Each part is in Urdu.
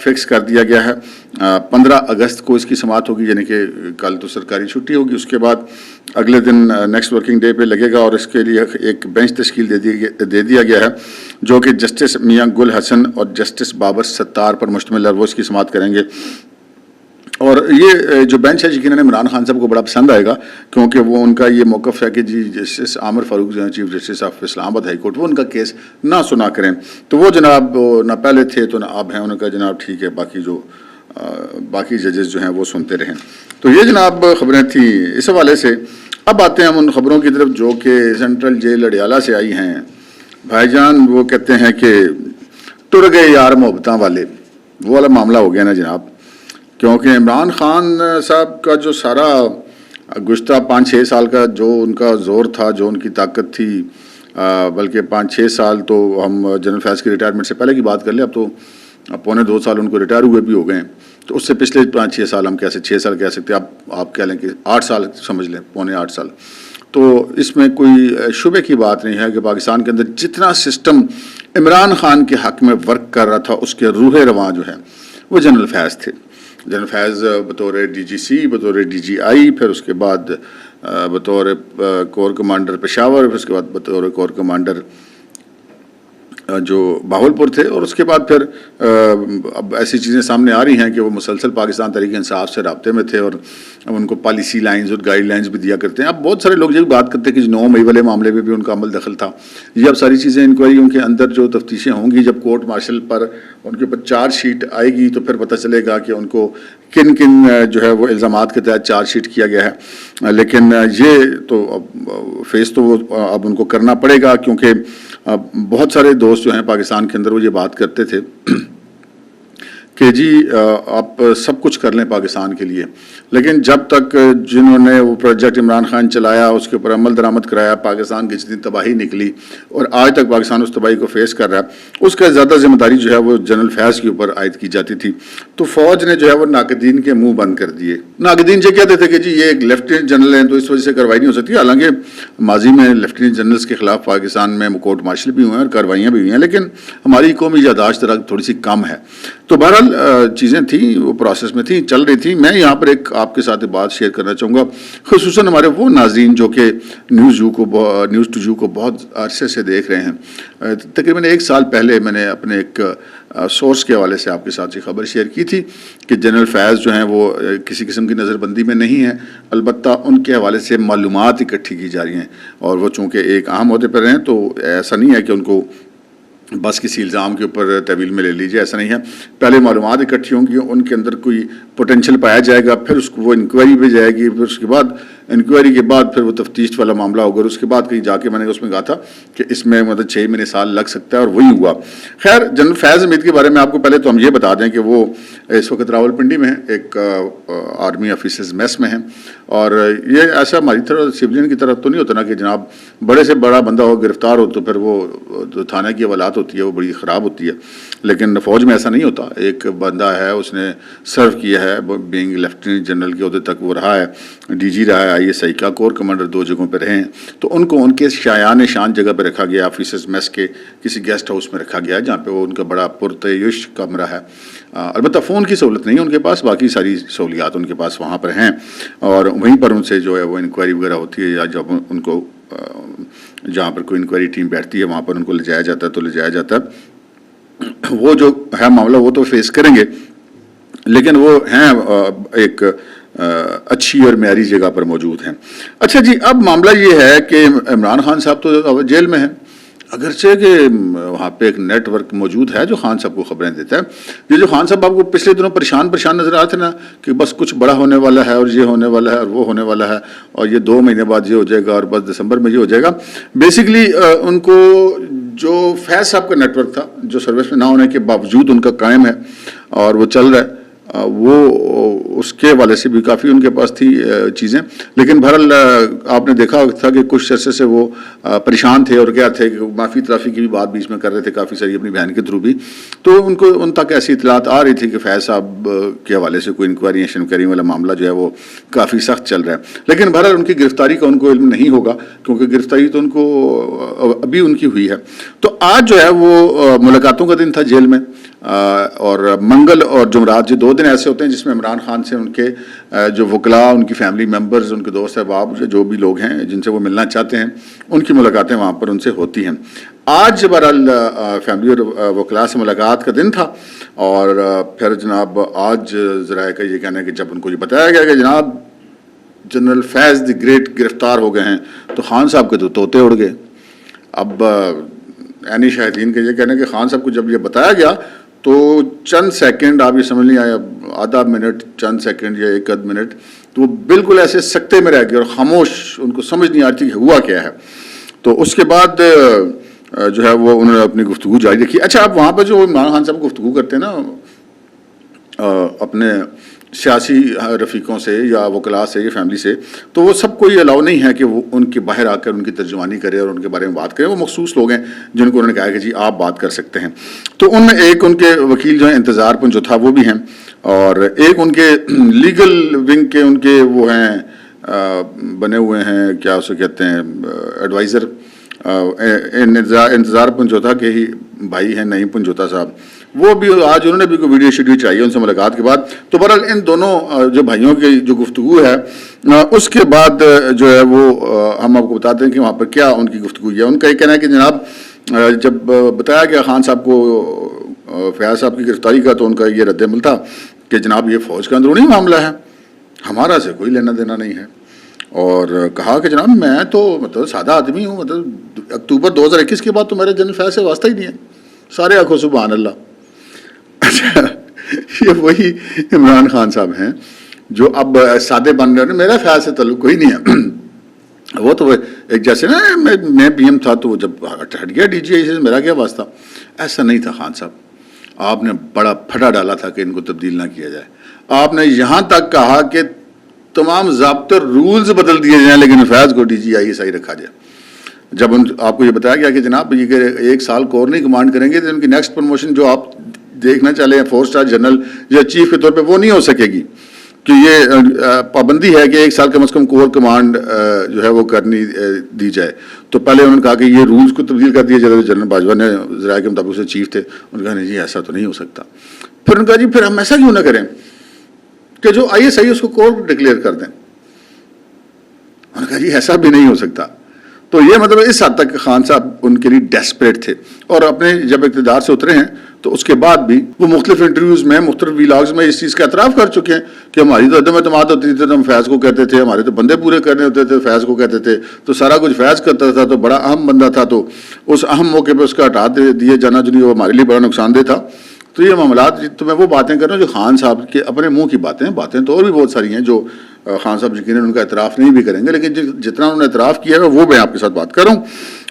فکس کر دیا گیا ہے. 15 اگست کو اس کی سماعت ہوگی، یعنی کہ کل تو سرکاری چھٹی ہوگی. اس کے بعد اگلے دن نیکسٹ ورکنگ ڈے پہ لگے گا، اور اس کے لیے ایک بینچ تشکیل دے دیا گیا ہے جو کہ جسٹس میاں گل حسن اور جسٹس بابر ستار پر مشتمل ہے، وہ اس کی سماعت کریں گے. اور یہ جو بینچ ہے یقیناً عمران خان صاحب کو بڑا پسند آئے گا، کیونکہ وہ ان کا یہ موقف ہے کہ جی جسٹس عامر فاروق جو ہیں چیف جسٹس آف اسلام آباد ہائی کورٹ، وہ ان کا کیس نہ سنا کریں. تو وہ جناب نہ پہلے تھے تو نہ اب ہیں، انہوں نے کہا جناب ٹھیک ہے، باقی ججز جو ہیں وہ سنتے رہیں. تو یہ جناب خبریں تھیں اس حوالے سے. اب آتے ہیں ہم ان خبروں کی طرف جو کہ سینٹرل جیل اڈیالہ سے آئی ہیں. بھائی جان وہ کہتے ہیں کہ ٹر گئے یار محبتاں والے، وہ والا معاملہ ہو گیا نا جناب. کیونکہ عمران خان صاحب کا جو سارا گزشتہ 5-6 سال کا جو ان کا زور تھا، جو ان کی طاقت تھی، بلکہ 5-6 سال تو ہم جنرل فیض کی ریٹائرمنٹ سے پہلے کی بات کر لیں، اب تو 1.25 سال ان کو ریٹائر ہوئے بھی ہو گئے ہیں. تو اس سے پچھلے 5-6 سال ہم کیسے 6 سال کہہ سکتے ہیں، آپ کہہ لیں کہ 8 سال سمجھ لیں، 8.25 سال. تو اس میں کوئی شبے کی بات نہیں ہے کہ پاکستان کے اندر جتنا سسٹم عمران خان کے حق میں ورک کر رہا تھا، اس کے روح رواں جو ہے وہ جنرل فیض تھے. جنرل فیض بطور ڈی جی سی، بطور ڈی جی آئی، پھر اس کے بعد بطور کور کمانڈر پشاور، پھر اس کے بعد بطور کور کمانڈر جو باہولپور تھے، اور اس کے بعد پھر اب ایسی چیزیں سامنے آ رہی ہیں کہ وہ مسلسل پاکستان تحریک انصاف سے رابطے میں تھے، اور ان کو پالیسی لائنز اور گائیڈ لائنز بھی دیا کرتے ہیں. اب بہت سارے لوگ یہ بات کرتے ہیں کہ 9 مئی والے معاملے میں بھی ان کا عمل دخل تھا. یہ اب ساری چیزیں انکوائریوں کے اندر جو تفتیشیں ہوں گی، جب کورٹ مارشل پر ان کے اوپر چارج شیٹ آئے گی تو پھر پتہ چلے گا کہ ان کو کن جو ہے وہ الزامات کے تحت چارج شیٹ کیا گیا ہے. لیکن یہ تو فیس تو وہ اب ان کو کرنا پڑے گا، کیونکہ بہت سارے دوست جو ہیں پاکستان کے اندر وہ یہ بات کرتے تھے کہ جی آپ سب کچھ کر لیں پاکستان کے لیے، لیکن جب تک جنہوں نے وہ پروجیکٹ عمران خان چلایا، اس کے اوپر عمل درآمد کرایا، پاکستان کی جتنی تباہی نکلی اور آج تک پاکستان اس تباہی کو فیس کر رہا ہے، اس کا زیادہ ذمہ داری جو ہے وہ جنرل فیض کے اوپر عائد کی جاتی تھی. تو فوج نے جو ہے وہ ناقدین کے منہ بند کر دیے. ناقدین یہ کہتے تھے کہ جی یہ ایک لیفٹیننٹ جنرل ہیں تو اس وجہ سے کارروائی نہیں ہو سکتی. حالانکہ ماضی میں لیفٹیننٹ جنرلز کے خلاف پاکستان میں کورٹ مارشل بھی ہوئے ہیں اور کارروائیاں بھی ہوئی ہیں، لیکن ہماری قومی یادداشت تھوڑی سی کم ہے. تو بہرحال چیزیں تھیں، وہ پروسیس میں تھیں، چل رہی تھیں. میں یہاں پر ایک آپ کے ساتھ بات شیئر کرنا چاہوں گا، خصوصاً ہمارے وہ ناظرین جو کہ نیوز ٹو یو کو بہت عرصے سے دیکھ رہے ہیں. تقریباً 1 سال پہلے میں نے اپنے ایک سورس کے حوالے سے آپ کے ساتھ یہ خبر شیئر کی تھی کہ جنرل فیض جو ہیں وہ کسی قسم کی نظر بندی میں نہیں ہیں، البتہ ان کے حوالے سے معلومات اکٹھی کی جا رہی ہیں. اور وہ چونکہ ایک اہم عہدے پر ہیں تو ایسا نہیں ہے کہ ان کو بس کسی الزام کے اوپر طویل میں لے لیجیے، ایسا نہیں ہے. پہلے معلومات اکٹھی ہوں گی، ان کے اندر کوئی پوٹینشیل پایا جائے گا، پھر اس کو وہ انکوائری پہ جائے گی، پھر اس کے بعد انکوائری کے بعد پھر وہ تفتیش والا معاملہ ہوگا. اس کے بعد کہیں جا کے میں نے اس میں کہا تھا کہ اس میں 6 مہینے سال لگ سکتا ہے، اور وہی ہوا. خیر، جنرل فیض حمید کے بارے میں آپ کو پہلے تو ہم یہ بتا دیں کہ وہ اس وقت راولپنڈی میں ہیں، ایک آرمی آفیسرز میس میں ہیں. اور یہ ایسا ہماری طرح سویلین کی طرف تو نہیں ہوتا نا کہ جناب بڑے سے بڑا بندہ ہو گرفتار ہو تو پھر وہ جو تھانہ کی حوالات ہوتی ہے وہ بڑی خراب ہوتی ہے. لیکن فوج میں ایسا نہیں ہوتا. ایک بندہ ہے، اس نے سرو کیا ہے، بینگ لیفٹیننٹ جنرل کے عہدے تک وہ رہا ہے، ڈی جی رہا ہے، آئی ایس آئی کا کور کمانڈر 2 جگہوں پہ رہے ہیں. تو ان کو ان کے شایان شان جگہ پہ رکھا گیا، آفیسرز میس کے کسی گیسٹ ہاؤس میں رکھا گیا، جہاں پہ وہ ان کا بڑا پرتعیش کمرہ ہے. البتہ فون کی سہولت نہیں ہے ان کے پاس، باقی ساری سہولیات ان کے پاس وہاں پر ہیں، اور وہیں پر ان سے جو ہے وہ انکوائری وغیرہ ہوتی ہے، یا جب ان کو جہاں پر کوئی انکوائری ٹیم بیٹھتی ہے وہاں پر ان کو لے جایا جاتا ہے تو لے جایا جاتا ہے. وہ جو ہے معاملہ وہ تو فیس کریں گے، لیکن وہ ہیں ایک اچھی اور معیاری جگہ پر موجود ہیں. اچھا جی، اب معاملہ یہ ہے کہ عمران خان صاحب تو جیل میں ہیں، اگرچہ کہ وہاں پہ ایک نیٹ ورک موجود ہے جو خان صاحب کو خبریں دیتا ہے. یہ جو خان صاحب آپ کو پچھلے دنوں پریشان نظر آتے نا کہ بس کچھ بڑا ہونے والا ہے اور یہ ہونے والا ہے اور وہ ہونے والا ہے اور یہ 2 مہینے بعد یہ ہو جائے گا اور بس دسمبر میں یہ ہو جائے گا. بیسیکلی ان کو جو فیض صاحب کا نیٹ ورک تھا جو سروس میں نہ ہونے کے باوجود ان کا قائم ہے اور وہ چل رہا ہے، وہ اس کے حوالے سے بھی کافی ان کے پاس تھی چیزیں. لیکن بہرحال آپ نے دیکھا تھا کہ کچھ عرصے سے وہ پریشان تھے اور کیا تھے کہ معافی ترافی کی بھی بات بیچ میں کر رہے تھے کافی ساری اپنی بہن کے تھرو بھی. تو ان تک ایسی اطلاعات آ رہی تھی کہ فیض صاحب کے حوالے سے کوئی انکوائری والا معاملہ جو ہے وہ کافی سخت چل رہا ہے. لیکن بہرحال ان کی گرفتاری کا ان کو علم نہیں ہوگا، کیونکہ گرفتاری تو ان کو ابھی ان کی ہوئی ہے. تو آج جو ہے وہ ملاقاتوں کا دن تھا جیل میں. اور منگل اور جمعرات یہ 2 دن ایسے ہوتے ہیں جس میں عمران خان سے ان کے جو وکلاء، ان کی فیملی ممبرز، ان کے دوست احباب جو بھی لوگ ہیں جن سے وہ ملنا چاہتے ہیں، ان کی ملاقاتیں وہاں پر ان سے ہوتی ہیں۔ آج بہرحال فیملی اور وکلاء سے ملاقات کا دن تھا، اور پھر جناب آج ذرائع کا یہ کہنا ہے کہ جب ان کو یہ بتایا گیا کہ جناب جنرل فیض دی گریٹ گرفتار ہو گئے ہیں، تو خان صاحب کے تو طوطے اڑ گئے۔ اب عینی شاہدین کا یہ کہنا ہے کہ خان صاحب کو جب یہ بتایا گیا تو چند سیکنڈ، آپ یہ سمجھ لیں آیا آدھا منٹ، چند سیکنڈ یا 1 منٹ، تو وہ بالکل ایسے سکتے میں رہ گئے اور خاموش، ان کو سمجھ نہیں آتی کہ ہوا کیا ہے۔ تو اس کے بعد جو ہے وہ انہوں نے اپنی گفتگو جاری رکھی۔ اچھا، آپ وہاں پہ جو عمران خان صاحب گفتگو کرتے ہیں نا اپنے سیاسی رفیقوں سے یا وکلاء سے یا فیملی سے، تو وہ سب کو یہ الاؤ نہیں ہے کہ وہ ان کے باہر آ کر ان کی ترجمانی کرے اور ان کے بارے میں بات کرے۔ وہ مخصوص لوگ ہیں جن کو انہوں نے کہا کہ جی آپ بات کر سکتے ہیں۔ تو ان میں ایک ان کے وکیل جو ہیں انتظار پن جو تھا وہ بھی ہیں، اور ایک ان کے لیگل ونگ کے ان کے وہ ہیں بنے ہوئے ہیں، کیا اسے کہتے ہیں، ایڈوائزر انتظار پنجوتا کے ہی بھائی ہیں نعیم پنجوتا صاحب، وہ بھی آج انہوں نے بھی کوئی ویڈیو شیڈیو چاہیے ان سے ملاقات کے بعد۔ تو بہرحال ان دونوں جو بھائیوں کی جو گفتگو ہے اس کے بعد جو ہے وہ ہم آپ کو بتاتے ہیں کہ وہاں پر کیا ان کی گفتگو ہے۔ ان کا یہ کہنا ہے کہ جناب جب بتایا گیا خان صاحب کو فیاض صاحب کی گرفتاری کا، تو ان کا یہ رد عمل تھا کہ جناب یہ فوج کا اندرونی معاملہ ہے، ہمارا سے کوئی لینا دینا نہیں ہے۔ اور کہا کہ جناب میں تو مطلب سادہ آدمی ہوں، مطلب اکتوبر 2021 کے بعد تو میرے جنرل فیض سے واسطہ ہی نہیں ہے، سارے آنکھوں سبحان اللہ۔ اچھا، یہ وہی عمران خان صاحب ہیں جو اب سادے بن رہے ہیں، میرا فیض سے تعلق کوئی نہیں ہے۔ وہ تو ایک جیسے نا میں پی ایم تھا تو جب ہٹ گیا ڈی جی آئی سے میرا کیا واسطہ، ایسا نہیں تھا خان صاحب۔ آپ نے بڑا پھٹا ڈالا تھا کہ ان کو تبدیل نہ کیا جائے، آپ نے یہاں تک کہا کہ تمام ضابطے رولز بدل دیے جائیں لیکن فیض کو D G I S I رکھا جائے۔ جب آپ کو یہ بتایا گیا کہ جناب یہ کہ 1 سال کور نہیں کمانڈ کریں گے تو ان کی نیکسٹ پروموشن جو آپ دیکھنا چاہ رہے ہیں 4 اسٹار جنرل یا چیف کے طور پہ وہ نہیں ہو سکے گی، کہ یہ پابندی ہے کہ 1 سال کم از کم کور کمانڈ جو ہے وہ کرنی دی جائے۔ تو پہلے انہوں نے کہا کہ یہ رولز کو تبدیل کر دیا جائے، جنرل باجوہ نے ذرائع کے مطابق سے چیف تھے، انہوں نے کہا نہیں جی ایسا تو نہیں ہو سکتا۔ پھر انہوں نے کہا جی پھر ہم ایسا کیوں نہ کریں کہ جو آئی ایس آئی اس کو کور ڈکلیئر کر دیں۔ انہوں نے کہا جی ایسا بھی نہیں ہو سکتا۔ تو یہ مطلب اس حد تک خان صاحب ان کے لیے ڈیسپریٹ تھے، اور اپنے جب اقتدار سے اترے ہیں تو اس کے بعد بھی وہ مختلف انٹرویوز میں، مختلف ویلاگز میں اس چیز کا اعتراف کر چکے ہیں کہ ہماری تو عدم اعتماد ہوتی تھی تو ہم فیض کو کہتے تھے، ہمارے تو بندے پورے کرنے ہوتے تھے فیض کو کہتے تھے، تو سارا کچھ فیض کرتا تھا، تو بڑا اہم بندہ تھا، تو اس اہم موقع پہ اس کا ہٹا دیے جانا جو نہیں وہ ہمارے لیے بڑا نقصان دہ تھا۔ تو یہ معاملات، تو میں وہ باتیں کر رہا ہوں جو خان صاحب کے اپنے منہ کی باتیں تو اور بھی بہت ساری ہیں جو خان صاحب یقیناً ان کا اعتراف نہیں بھی کریں گے، لیکن جتنا انہوں نے اعتراف کیا ہے وہ میں آپ کے ساتھ بات کر رہا ہوں۔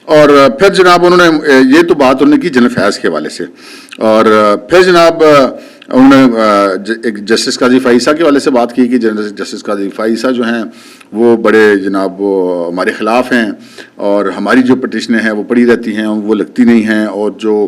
اور پھر جناب انہوں نے یہ تو بات انہوں نے کی جنرل فیض کے حوالے سے، اور پھر جناب انہوں نے ایک جسٹس قاضی فائیسہ کے حوالے سے بات کی کہ جسٹس قاضی فائیسہ جو ہیں وہ بڑے جناب وہ ہمارے خلاف ہیں، اور ہماری جو پٹیشنیں ہیں وہ پڑی رہتی ہیں، وہ لگتی نہیں ہیں، اور جو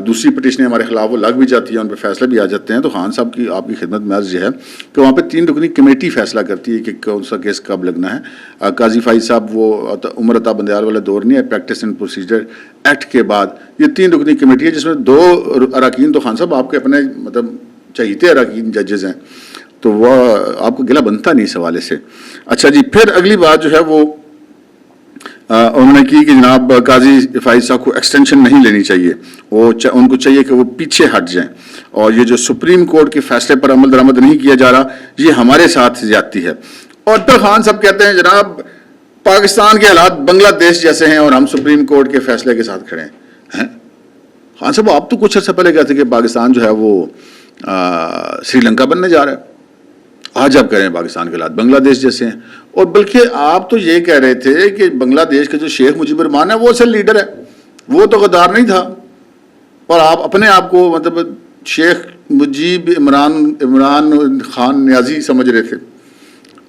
دوسری پٹیشنیں ہمارے خلاف وہ لگ بھی جاتی ہیں، ان پہ فیصلے بھی آ جاتے ہیں۔ تو خان صاحب کی آپ کی خدمت میں عرض یہ ہے کہ وہاں پہ 3 رکنی کمیٹی فیصلہ کرتی ہے کہ کون سا کیس کب لگنا ہے۔ قاضی فائز صاحب وہ عمر عطا بندیال والا دور نہیں ہے، پریکٹس اینڈ پروسیجر ایکٹ کے بعد یہ 3 رکنی کمیٹی ہے جس میں 2 اراکین تو خان صاحب آپ کے اپنے مطلب چہیتے اراکین ججز ہیں، تو وہ آپ کو گلہ بنتا نہیں اس حوالے سے۔ اچھا جی، پھر اگلی بات جو ہے وہ انہوں نے کی کہ جناب قاضی فائز صاحب کو ایکسٹینشن نہیں لینی چاہیے، وہ ان کو چاہیے کہ وہ پیچھے ہٹ جائیں، اور یہ جو سپریم کورٹ کے فیصلے پر عمل درآمد نہیں کیا جا رہا یہ ہمارے ساتھ زیادتی ہے۔ اور پھر خان صاحب کہتے ہیں جناب پاکستان کے حالات بنگلہ دیش جیسے ہیں اور ہم سپریم کورٹ کے فیصلے کے ساتھ کھڑے ہیں۔ خان صاحب آپ تو کچھ عرصہ پہلے کہتے کہ پاکستان جو ہے وہ سری لنکا بننے جا رہا ہے، آج آپ کہہ رہے ہیں پاکستان کے حالات بنگلہ دیش جیسے ہیں، اور بلکہ آپ تو یہ کہہ رہے تھے کہ بنگلہ دیش کے جو شیخ مجیب الرحمان ہے وہ اصل لیڈر ہے، وہ تو غدار نہیں تھا، اور آپ اپنے آپ کو مطلب شیخ مجیب عمران خان نیازی سمجھ رہے تھے،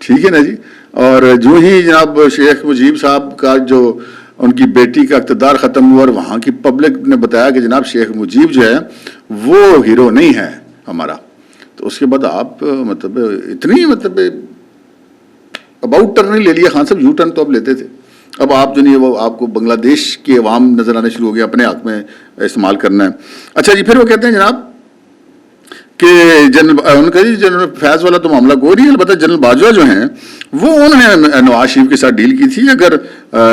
ٹھیک ہے نا جی۔ اور جو ہی جناب شیخ مجیب صاحب کا جو ان کی بیٹی کا اقتدار ختم ہوا اور وہاں کی پبلک نے بتایا کہ جناب شیخ مجیب جو ہے وہ ہیرو نہیں ہے ہمارا، تو اس کے بعد آپ مطلب اتنی مطلب اباؤٹ ٹرن نہیں لے لیا خان صاحب، یو ٹرن تو اب لیتے تھے، اب آپ جو نہیں وہ آپ کو بنگلہ دیش کے عوام نظر آنے شروع ہو گیا، اپنے حق میں استعمال کرنا ہے۔ اچھا جی، پھر وہ کہتے ہیں جناب کہ ان کا جی جنرل فیض والا تو معاملہ کوئی نہیں، البتہ جنرل باجوہ جو ہیں وہ انہوں نے نواز شریف کے ساتھ ڈیل کی تھی. اگر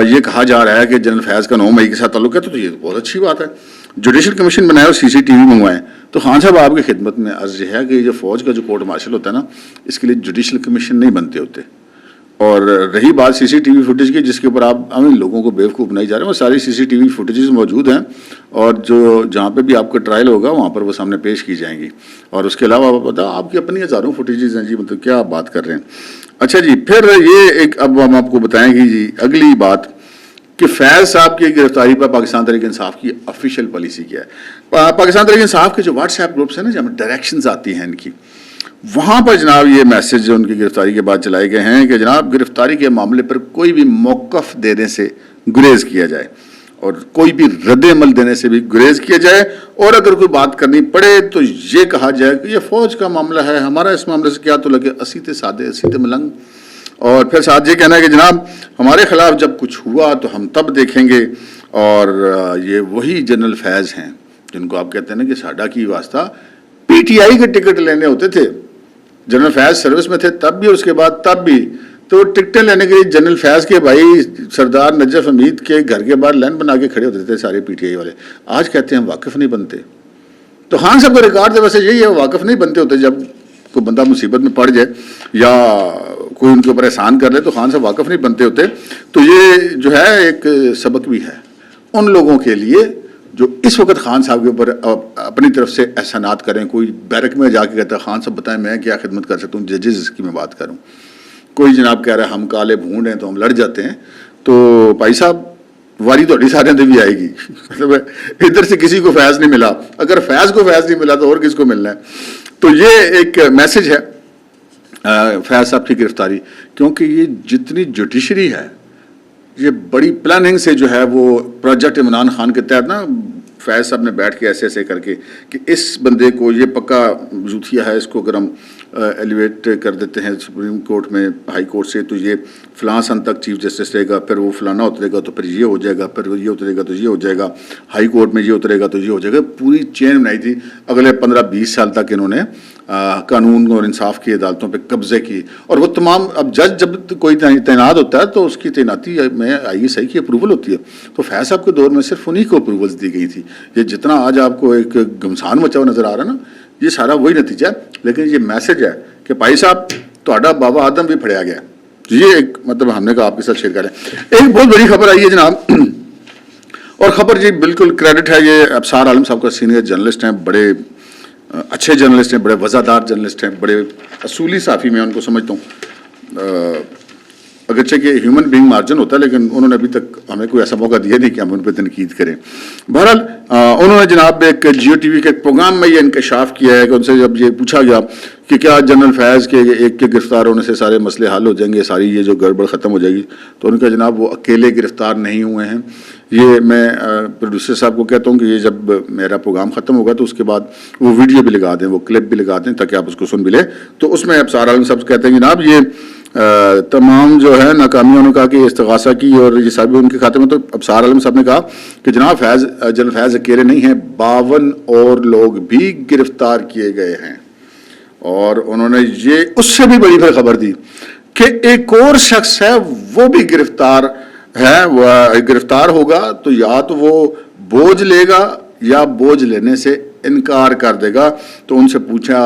یہ کہا جا رہا ہے کہ جنرل فیض کا 9 مئی کے ساتھ تعلق ہے تو یہ بہت اچھی بات ہے. جوڈیشل کمیشن بنائے اور CCTV منگوائیں. تو خان صاحب آپ کی خدمت میں عرض یہ ہے کہ یہ فوج کا جو کورٹ مارشل ہوتا ہے نا، اس کے لیے جوڈیشل کمیشن نہیں بنتے ہوتے. اور رہی بات CCTV فوٹیج کی جس کے اوپر آپ ہم لوگوں کو بیوقوف بنائی جا رہے ہیں، وہ ساری CCTV فوٹیجز موجود ہیں اور جو جہاں پہ بھی آپ کا ٹرائل ہوگا وہاں پر وہ سامنے پیش کی جائیں گی. اور اس کے علاوہ آپ بتا آپ کی اپنی ہزاروں فوٹیجز ہیں جی، مطلب کیا آپ بات کر رہے ہیں. اچھا جی، پھر یہ ایک اب ہم آپ کو بتائیں گے جی اگلی بات کہ فیض صاحب کی گرفتاری پر پاکستان تحریک انصاف کی آفیشیل پالیسی کیا ہے. پاکستان تحریک انصاف کے جو واٹس ایپ گروپس ہیں نا جہاں ڈائریکشنز آتی ہیں ان کی، وہاں پر جناب یہ میسج جو ان کی گرفتاری کے بعد چلائے گئے ہیں کہ جناب گرفتاری کے معاملے پر کوئی بھی موقف دینے سے گریز کیا جائے اور کوئی بھی رد عمل دینے سے بھی گریز کیا جائے، اور اگر کوئی بات کرنی پڑے تو یہ کہا جائے کہ یہ فوج کا معاملہ ہے، ہمارا اس معاملے سے کیا تو لگے، اسیتے سادے اسیتے ملنگ. اور پھر ساتھ یہ کہنا ہے کہ جناب ہمارے خلاف جب کچھ ہوا تو ہم تب دیکھیں گے. اور یہ وہی جنرل فیض ہیں جن کو آپ کہتے ہیں نا کہ ساڈا کی واسطہ PTI کے ٹکٹ لینے ہوتے تھے. جنرل فیض سروس میں تھے تب بھی اور اس کے بعد تب بھی، تو ٹکٹیں لینے کے لیے جنرل فیض کے بھائی سردار نجف حمید کے گھر کے باہر لائن بنا کے کھڑے ہوتے تھے سارے PTI والے. آج کہتے ہیں ہم واقف نہیں بنتے. تو خان صاحب کا ریکارڈ تو ویسے یہی ہے، واقف نہیں بنتے ہوتے. جب کوئی بندہ مصیبت میں پڑ جائے یا کوئی ان کے اوپر احسان کر لے تو خان صاحب واقف نہیں بنتے ہوتے. تو یہ جو ہے ایک سبق بھی ہے ان لوگوں کے لیے جو اس وقت خان صاحب کے اوپر اپنی طرف سے احسانات کریں. کوئی بیرک میں جا کے کہتا ہے خان صاحب بتائیں میں کیا خدمت کر سکتا ہوں، ججز کی میں بات کروں. کوئی جناب کہہ رہا ہے ہم کالے بھونڈ ہیں تو ہم لڑ جاتے ہیں. تو بھائی صاحب واری تو سارے اندر بھی آئے گی. مطلب ادھر سے کسی کو فیض نہیں ملا، اگر فیض کو فیض نہیں ملا تو اور کس کو ملنا ہے. تو یہ ایک میسج ہے فیض صاحب کی گرفتاری، کیونکہ یہ جتنی جوڈیشری ہے یہ بڑی پلاننگ سے جو ہے وہ پروجیکٹ عمران خان کے تحت نا فیض صاحب نے بیٹھ کے ایسے کر کے کہ اس بندے کو یہ پکا زوتیا ہے، اس کو اگر ہم ایلیویٹ کر دیتے ہیں سپریم کورٹ میں ہائی کورٹ سے تو یہ فلاں سن تک چیف جسٹس رہے گا، پھر وہ فلانا اترے گا تو پھر یہ ہو جائے گا، پھر یہ اترے گا تو یہ ہو جائے گا، ہائی کورٹ میں یہ اترے گا تو یہ ہو جائے گا. پوری چین بنائی تھی. اگلے 15-20 سال تک انہوں نے قانون اور انصاف کی عدالتوں پہ قبضے کی. اور وہ تمام اب جج جب کوئی تعینات ہوتا ہے تو اس کی تعیناتی میں ISI کی اپروول ہوتی ہے. تو فیض صاحب کے دور میں صرف انہی کو اپروولز دی گئی تھی. یہ جتنا آج آپ کو ایک گمسان مچا ہوا نظر آ رہا ہے نا، یہ سارا وہی نتیجہ ہے. لیکن یہ میسج ہے کہ بھائی صاحب تہاڈا بابا آدم بھی پھڑیا گیا. یہ ایک مطلب ہم نے کہا آپ کے ساتھ شیئر کریں. ایک بہت بڑی خبر آئی ہے جناب، اور خبر جی بالکل کریڈٹ ہے یہ ابصار عالم صاحب کا، سینئر جرنلسٹ ہیں، بڑے اچھے جرنلسٹ ہیں، بڑے وزادار جرنلسٹ ہیں، بڑے اصولی صحافی میں ان کو سمجھتا ہوں. اگرچہ کہ ہیومن بینگ مارجن ہوتا ہے لیکن انہوں نے ابھی تک ہمیں کوئی ایسا موقع دیا نہیں کہ ہم ان پہ تنقید کریں. بہرحال انہوں نے جناب ایک جیو ٹی وی کے ایک پروگرام میں یہ انکشاف کیا ہے کہ ان سے جب یہ پوچھا گیا کہ کیا جنرل فیض کے ایک کے گرفتار ہونے سے سارے مسئلے حل ہو جائیں گے، ساری یہ جو گڑبڑ ختم ہو جائے گی، تو ان کا جناب وہ اکیلے گرفتار نہیں ہوئے ہیں. یہ میں پروڈیوسر صاحب کو کہتا ہوں کہ یہ جب میرا پروگرام ختم ہوگا تو اس کے بعد وہ ویڈیو بھی لگا دیں، وہ کلپ بھی لگا دیں تاکہ آپ اس کو سن بھی لیں. تو اس میں ابصار عالم صاحب کہتے ہیں جناب یہ تمام جو ہے ناکامیوں نے کہا کہ استغاثہ کی اور یہ سب ان کے کھاتے میں. تو ابصار عالم صاحب نے کہا کہ جناب جنرل فیض اکیلے نہیں ہیں، 52 اور لوگ بھی گرفتار کیے گئے ہیں. اور انہوں نے یہ اس سے بھی بڑی پھر خبر دی کہ ایک اور شخص ہے وہ بھی گرفتار ہے. وہ گرفتار ہوگا تو یا تو وہ بوجھ لے گا یا بوجھ لینے سے انکار کر دے گا. تو ان سے پوچھا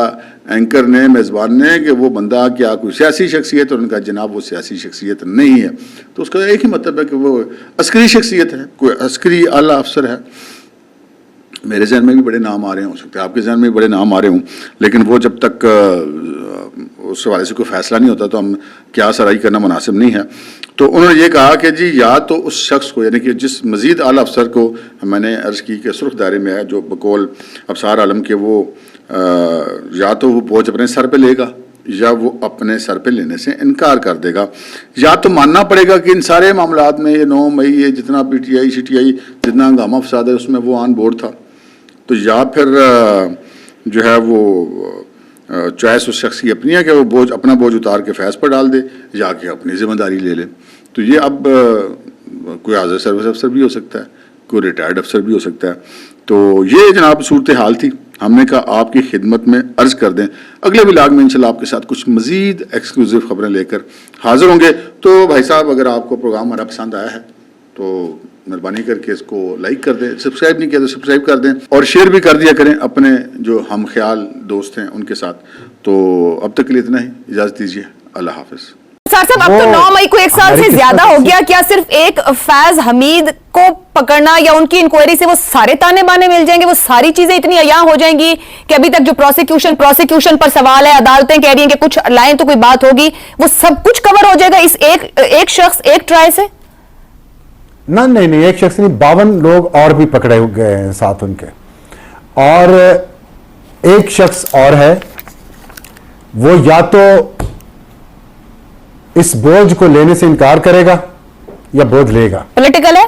اینکر نے، میزبان نے، کہ وہ بندہ کیا کوئی سیاسی شخصیت؟ اور ان کا جناب وہ سیاسی شخصیت نہیں ہے. تو اس کا ایک ہی مطلب ہے کہ وہ عسکری شخصیت ہے، کوئی عسکری اعلیٰ افسر ہے. میرے ذہن میں بھی بڑے نام آ رہے ہو سکتے ہیں، آپ کے ذہن میں بھی بڑے نام آ رہے ہوں، لیکن وہ جب تک اس حوالے سے کوئی فیصلہ نہیں ہوتا تو ہم کیا سرائی کرنا مناسب نہیں ہے. تو انہوں نے یہ کہا کہ جی یا تو اس شخص کو، یعنی کہ جس مزید اعلیٰ افسر کو میں نے عرض کی کہ سرخ دائرے میں ہے جو بقول ابصار عالم کے، وہ یا تو وہ بوجھ اپنے سر پہ لے گا یا وہ اپنے سر پہ لینے سے انکار کر دے گا، یا تو ماننا پڑے گا کہ ان سارے معاملات میں یہ 9 مئی یہ جتنا PTI CTI جتنا ہنگامہ فساد ہے اس میں وہ آن بورڈ تھا. تو یا پھر جو ہے وہ چوائس اس شخص کی اپنی ہے کہ وہ اپنا بوجھ اتار کے فیض پر ڈال دے یا کہ اپنی ذمہ داری لے لے. تو یہ اب کوئی حاضر سروس افسر بھی ہو سکتا ہے، کوئی ریٹائرڈ افسر بھی ہو سکتا ہے. تو یہ جناب صورتحال تھی. ہم نے کہا آپ کی خدمت میں عرض کر دیں. اگلے ولاگ میں انشاءاللہ آپ کے ساتھ کچھ مزید ایکسکلوزیو خبریں لے کر حاضر ہوں گے. تو بھائی صاحب اگر آپ کو پروگرام ہمارا پسند آیا ہے تو مہربانی کر کے اس کو لائک کر دیں, سبسکرائب نہیں کیا تو سبسکرائب کر دیں, اور شیئر بھی کر دیا کریں اپنے جو ہم خیال دوست ہیں ان کے ساتھ. تو اب تک کے لیے اتنا ہی, اجازت دیجیے, اللہ حافظ. سر صاحب اب تو 9 مئی کو 1 سال سے زیادہ ہو گیا, کیا صرف ایک فیض حمید کو پکڑنا یا ان کی انکوائری سے وہ سارے تانے بانے مل جائیں گے, وہ ساری چیزیں اتنی عیاں ہو جائیں گی کہ ابھی تک جو پروسیکیوشن پر سوال ہے, عدالتیں کہہ رہی ہیں کہ کچھ لائیں تو کوئی بات ہوگی, وہ سب کچھ کور ہو جائے گا اس ایک شخص ایک ٹرائی سے؟ نہیں, ایک شخص نہیں, 52 لوگ اور بھی پکڑے گئے ہیں ساتھ ان کے, اور ایک شخص اور ہے وہ یا تو اس بوجھ کو لینے سے انکار کرے گا یا بوجھ لے گا. پولیٹیکل ہے؟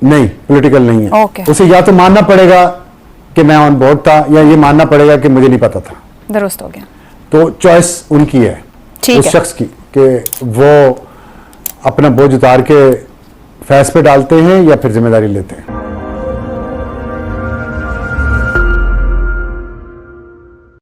نہیں, پولیٹیکل نہیں ہے. اوکے. اسے یا تو ماننا پڑے گا کہ میں آن بورڈ تھا, یا یہ ماننا پڑے گا کہ مجھے نہیں پتا تھا. درست ہو گیا. تو چوائس ان کی ہے, اس شخص کی, کہ وہ اپنا بوجھ اتار کے فیض پہ ڈالتے ہیں یا پھر ذمہ داری لیتے ہیں.